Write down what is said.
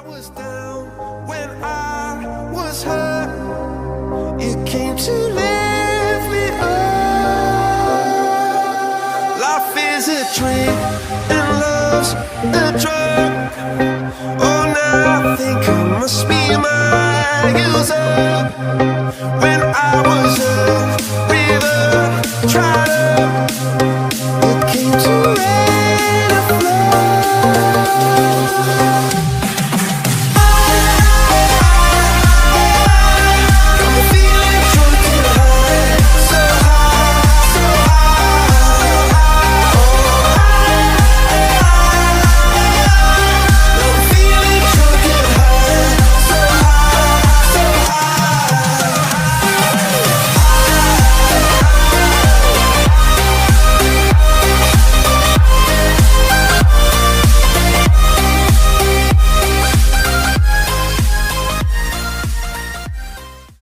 was down, when I was hurt, you came to lift me up. Life is a drink and love's a drug.